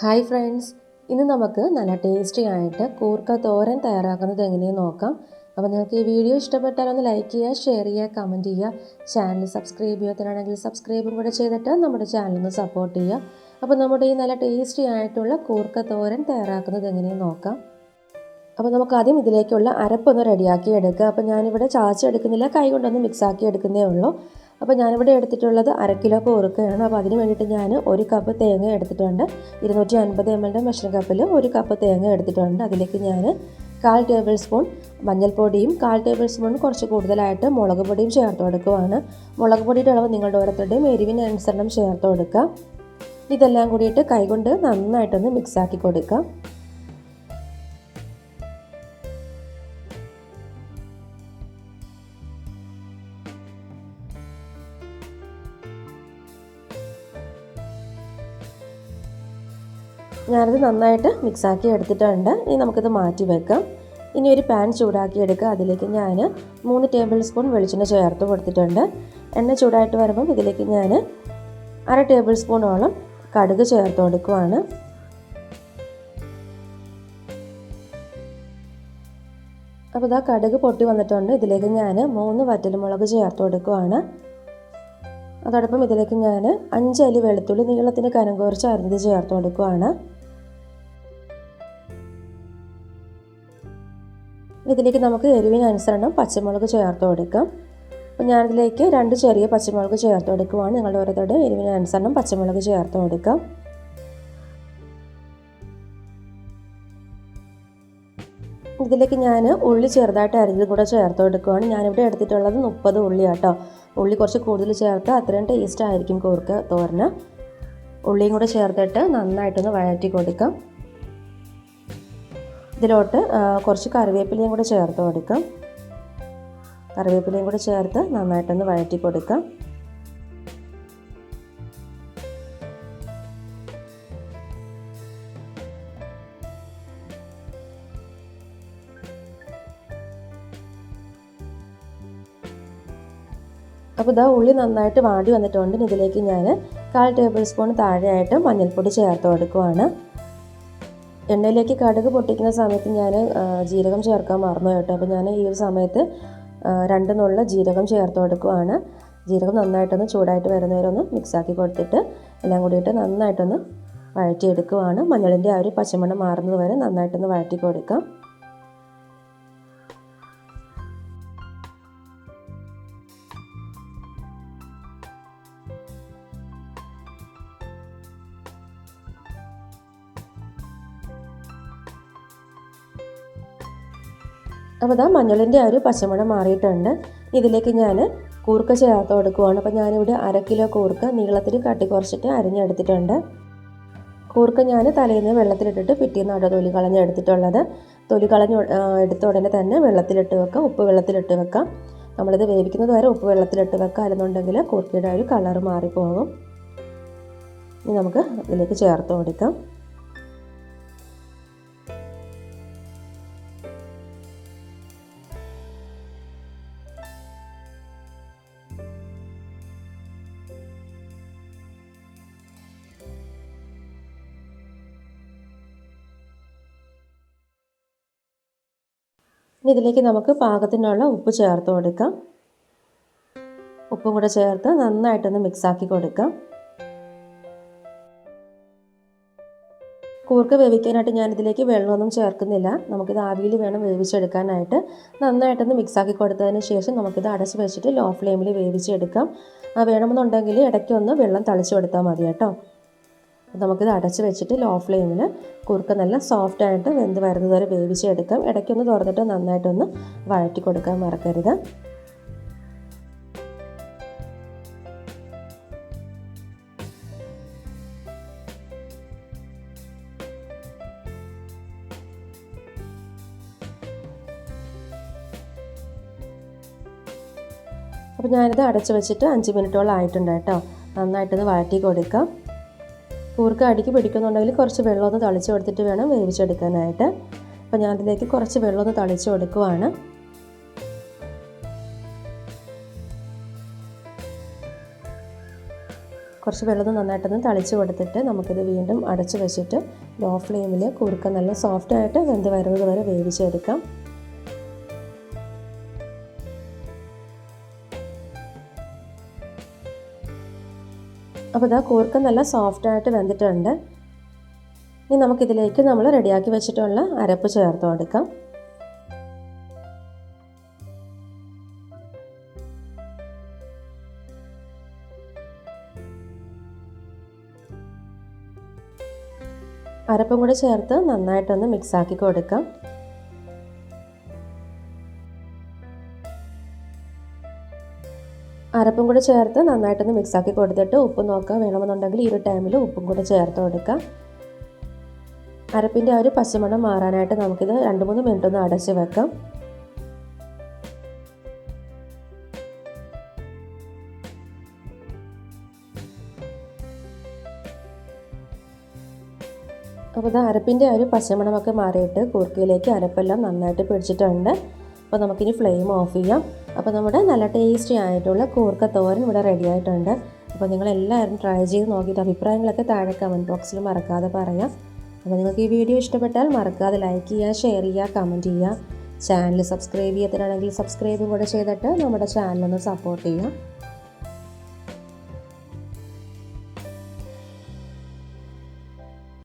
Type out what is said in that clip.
Hi friends, ഇന്ന് നമുക്ക് നല്ല ടേസ്റ്റി ആയിട്ട് കൂർക്ക തോരൻ തയ്യാറാക്കുന്നത് എങ്ങനെയെന്ന് നോക്കാം. അപ്പോൾ നിങ്ങൾക്ക് ഈ വീഡിയോ ഇഷ്ടപ്പെട്ടാൽ ഒന്ന് ലൈക്ക് ചെയ്യുക, ഷെയർ ചെയ്യുക, കമൻറ്റ് ചെയ്യുക. ചാനൽ സബ്സ്ക്രൈബ് ചെയ്യാത്തതാണെങ്കിൽ സബ്സ്ക്രൈബും കൂടെ ചെയ്തിട്ട് നമ്മുടെ ചാനലൊന്ന് സപ്പോർട്ട് ചെയ്യുക. അപ്പോൾ നമ്മുടെ ഈ നല്ല ടേസ്റ്റി ആയിട്ടുള്ള കൂർക്ക തോരൻ തയ്യാറാക്കുന്നത് എങ്ങനെയെന്ന് നോക്കാം. അപ്പോൾ നമുക്ക് ആദ്യം ഇതിലേക്കുള്ള അരപ്പൊന്ന് റെഡിയാക്കി എടുക്കുക. അപ്പോൾ ഞാനിവിടെ ചാച്ചെടുക്കുന്നില്ല, കൈ കൊണ്ടൊന്ന് മിക്സാക്കി എടുക്കുന്നേ ഉള്ളൂ. അപ്പോൾ ഞാനിവിടെ എടുത്തിട്ടുള്ളത് 1/2 കിലോ കൂർക്കയാണ്. അപ്പോൾ അതിന് വേണ്ടിയിട്ട് ഞാൻ 1 കപ്പ് തേങ്ങ എടുത്തിട്ടുണ്ട്. 250 ml മെഷറിംഗ് കപ്പിൽ 1 കപ്പ് തേങ്ങ എടുത്തിട്ടുണ്ട്. അതിലേക്ക് ഞാൻ 1/4 ടേബിൾ സ്പൂൺ മഞ്ഞൾപ്പൊടിയും 1/4 ടേബിൾ സ്പൂൺ കുറച്ച് കൂടുതലായിട്ട് മുളക് പൊടിയും ചേർത്ത് കൊടുക്കുകയാണ്. മുളക് പൊടിയുടെ അളവ് നിങ്ങളുടെ ഓരോരുത്തരുടെയും എരിവിനനുസരണം ചേർത്ത് കൊടുക്കുക. ഇതെല്ലാം കൂടിയിട്ട് കൈകൊണ്ട് നന്നായിട്ടൊന്ന് മിക്സാക്കി കൊടുക്കുക. ഞാനത് നന്നായിട്ട് മിക്സാക്കി എടുത്തിട്ടുണ്ട്. ഇനി നമുക്കിത് മാറ്റി വെക്കാം. ഇനി ഒരു പാൻ ചൂടാക്കി എടുക്കുക. അതിലേക്ക് ഞാൻ 3 ടേബിൾ സ്പൂൺ വെളിച്ചെണ്ണ ചേർത്ത് കൊടുത്തിട്ടുണ്ട്. എണ്ണ ചൂടായിട്ട് വരുമ്പം ഇതിലേക്ക് ഞാൻ 1/2 ടേബിൾ സ്പൂണോളം കടുക് ചേർത്ത് കൊടുക്കുവാണ്. അപ്പോൾ ഇതാ കടുക് പൊട്ടി വന്നിട്ടുണ്ട്. ഇതിലേക്ക് ഞാൻ 3 വറ്റൽമുളക് ചേർത്ത് കൊടുക്കുവാണ്. അതോടൊപ്പം ഇതിലേക്ക് ഞാൻ 5 അല്ലി വെളുത്തുള്ളി നീളത്തിന് കനം കുറച്ച് അരിഞ്ഞത് ചേർത്ത് കൊടുക്കുവാണ്. ഇതിലേക്ക് നമുക്ക് എരിവിനനുസരണം പച്ചമുളക് ചേർത്ത് കൊടുക്കാം. അപ്പോൾ ഞാനിതിലേക്ക് 2 ചെറിയ പച്ചമുളക് ചേർത്ത് കൊടുക്കുവാണ്. നിങ്ങളുടെ ഓരോരുത്തരുടെ എരിവിനനുസരണം പച്ചമുളക് ചേർത്ത് കൊടുക്കാം. ഇതിലേക്ക് ഞാൻ ഉള്ളി ചെറുതായിട്ട് അരിഞ്ഞത് കൂടെ ചേർത്ത് കൊടുക്കുവാണ്. ഞാനിവിടെ എടുത്തിട്ടുള്ളത് 30 ഉള്ളിയാട്ടോ. ഉള്ളി കുറച്ച് കൂടുതൽ ചേർത്ത് അത്രയും ടേസ്റ്റ് ആയിരിക്കും കൂർക്ക തോരന്. ഉള്ളിയും കൂടെ ചേർത്തിട്ട് നന്നായിട്ടൊന്ന് വഴറ്റി കൊടുക്കാം. ഇതിലോട്ട് കുറച്ച് കറിവേപ്പിലയും കൂടെ ചേർത്ത് കൊടുക്കാം. കറിവേപ്പിലയും കൂടെ ചേർത്ത് നന്നായിട്ടൊന്ന് വഴറ്റി കൊടുക്കാം. അപ്പോൾ ഇതാ ഉള്ളി നന്നായിട്ട് വാടി വന്നിട്ടുണ്ട്. ഇതിലേക്ക് ഞാൻ 1/4 ടേബിൾ സ്പൂൺ താഴെയായിട്ട് മഞ്ഞൾപ്പൊടി ചേർത്ത് കൊടുക്കുവാണ്. എണ്ണയിലേക്ക് കടുക് പൊട്ടിക്കുന്ന സമയത്ത് ഞാൻ ജീരകം ചേർക്കാൻ മറന്നു കേട്ടോ. അപ്പോൾ ഞാൻ ഈ ഒരു സമയത്ത് 2 നുള്ള ജീരകം ചേർത്ത് കൊടുക്കുവാണ്. ജീരകം നന്നായിട്ടൊന്ന് ചൂടായിട്ട് വരുന്നവരൊന്ന് മിക്സാക്കി കൊടുത്തിട്ട് എല്ലാം കൂടിയിട്ട് നന്നായിട്ടൊന്ന് വഴറ്റിയെടുക്കുവാണ്. മഞ്ഞളിൻ്റെ ആ ഒരു പച്ചമണം മാറുന്നത് വരെ നന്നായിട്ടൊന്ന് വഴറ്റി കൊടുക്കാം. അപ്പോൾ ഇതാ മഞ്ഞളിൻ്റെ ആ ഒരു പച്ചമണം മാറിയിട്ടുണ്ട്. ഇതിലേക്ക് ഞാൻ കൂർക്ക ചേർത്ത് കൊടുക്കുവാണ്. അപ്പോൾ ഞാനിവിടെ 1/2 കിലോ കൂർക്ക നീളത്തിൽ കട്ടി കുറച്ചിട്ട് അരിഞ്ഞെടുത്തിട്ടുണ്ട്. കൂർക്ക ഞാൻ തലേന്ന് വെള്ളത്തിലിട്ടിട്ട് പിറ്റേന്നാണ് തൊലി കളഞ്ഞെടുത്തിട്ടുള്ളത്. തൊലി കളഞ്ഞ് എടുത്ത ഉടനെ തന്നെ വെള്ളത്തിലിട്ട് വെക്കാം, ഉപ്പ് വെള്ളത്തിലിട്ട് വെക്കാം. നമ്മളിത് വേവിക്കുന്നത് വരെ ഉപ്പ് വെള്ളത്തിലിട്ട് വെക്കാം, അല്ലെന്നുണ്ടെങ്കിൽ കൂർക്കയുടെ ഒരു കളർ മാറിപ്പോകും. ഇനി നമുക്ക് ഇതിലേക്ക് ചേർത്ത് കൊടുക്കാം. ഇതിലേക്ക് നമുക്ക് പാകത്തിനുള്ള ഉപ്പ് ചേർത്ത് കൊടുക്കാം. ഉപ്പും കൂടെ ചേർത്ത് നന്നായിട്ടൊന്ന് മിക്സാക്കി കൊടുക്കാം. കൂർക്ക വേവിക്കാനായിട്ട് ഞാനിതിലേക്ക് വെള്ളമൊന്നും ചേർക്കുന്നില്ല. നമുക്കിത് ആവിയിൽ വേണം വേവിച്ചെടുക്കാനായിട്ട്. നന്നായിട്ടൊന്ന് മിക്സാക്കി കൊടുത്തതിന് ശേഷം നമുക്കിത് അടച്ച് വെച്ചിട്ട് ലോ ഫ്ലെയിമിൽ വേവിച്ചെടുക്കാം. വേണമെന്നുണ്ടെങ്കിൽ ഇടയ്ക്കൊന്ന് വെള്ളം തളിച്ച് കൊടുത്താൽ മതി കേട്ടോ. നമുക്കിത് അടച്ച് വെച്ചിട്ട് ലോ ഫ്ലെയിമിൽ കൂർക്ക നല്ല സോഫ്റ്റായിട്ട് വെന്ത് വരുന്നത് വരെ വേവിച്ചെടുക്കാം. ഇടയ്ക്കൊന്ന് തുറന്നിട്ട് നന്നായിട്ടൊന്ന് വഴറ്റി കൊടുക്കാൻ മറക്കരുത്. അപ്പോൾ ഞാനിത് അടച്ച് വെച്ചിട്ട് 5 മിനിറ്റോളം ആയിട്ടുണ്ട് കേട്ടോ. നന്നായിട്ടൊന്ന് വഴറ്റി കൊടുക്കാം. കൂർക്ക അടിക്ക് പിടിക്കുന്നുണ്ടെങ്കിൽ കുറച്ച് വെള്ളമൊന്ന് തളിച്ച് കൊടുത്തിട്ട് വേണം വേവിച്ചെടുക്കാനായിട്ട്. അപ്പോൾ ഞാൻ അതിലേക്ക് കുറച്ച് വെള്ളമൊന്ന് തളിച്ച് കൊടുക്കുവാണ്. കുറച്ച് വെള്ളം നന്നായിട്ടൊന്ന് തളിച്ച് കൊടുത്തിട്ട് നമുക്കിത് വീണ്ടും അടച്ച് വെച്ചിട്ട് ലോ ഫ്ലെയിമിൽ കൂർക്ക നല്ല സോഫ്റ്റായിട്ട് വെന്ത് വരുന്നത് വരെ വേവിച്ചെടുക്കാം. അപ്പോൾ ഇതാ കൂർക്ക നല്ല സോഫ്റ്റായിട്ട് വെന്തിട്ടുണ്ട്. ഇനി നമുക്കിതിലേക്ക് നമ്മൾ റെഡിയാക്കി വെച്ചിട്ടുള്ള അരപ്പ് ചേർത്ത് കൊടുക്കാം. അരപ്പും കൂടെ ചേർത്ത് നന്നായിട്ടൊന്ന് മിക്സാക്കി കൊടുക്കാം. അരപ്പും കൂടെ ചേർത്ത് നന്നായിട്ടൊന്ന് മിക്സാക്കി കൊടുത്തിട്ട് ഉപ്പ് നോക്കാം. വേണമെന്നുണ്ടെങ്കിൽ ഈ ഒരു ടൈമിൽ ഉപ്പും കൂടെ ചേർത്ത് കൊടുക്കാം. അരപ്പിൻ്റെ ആ ഒരു പച്ചമണം മാറാനായിട്ട് നമുക്കിത് 2-3 മിനിറ്റ് ഒന്ന് അടച്ച് വെക്കാം. അപ്പോൾ ഇത് അരപ്പിൻ്റെ ആ ഒരു പച്ചമണമൊക്കെ മാറിയിട്ട് കൂർക്കയിലേക്ക് അരപ്പെല്ലാം നന്നായിട്ട് പിടിച്ചിട്ടുണ്ട്. അപ്പോൾ നമുക്കിനി ഫ്ലെയിം ഓഫ് ചെയ്യാം. അപ്പോൾ നമ്മുടെ നല്ല ടേസ്റ്റി ആയിട്ടുള്ള കൂർക്ക തോരൻ ഇവിടെ റെഡി ആയിട്ടുണ്ട്. അപ്പോൾ നിങ്ങളെല്ലാവരും ട്രൈ ചെയ്ത് നോക്കിയിട്ട് അഭിപ്രായങ്ങളൊക്കെ താഴെ കമൻറ്റ് ബോക്സിൽ മറക്കാതെ പറയാം. അപ്പോൾ നിങ്ങൾക്ക് ഈ വീഡിയോ ഇഷ്ടപ്പെട്ടാൽ മറക്കാതെ ലൈക്ക് ചെയ്യുക, ഷെയർ ചെയ്യുക, കമൻറ്റ് ചെയ്യുക. ചാനൽ സബ്സ്ക്രൈബ് ചെയ്യാത്തതാണെങ്കിൽ സബ്സ്ക്രൈബും കൂടെ ചെയ്തിട്ട് നമ്മുടെ ചാനലൊന്ന് സപ്പോർട്ട് ചെയ്യുക.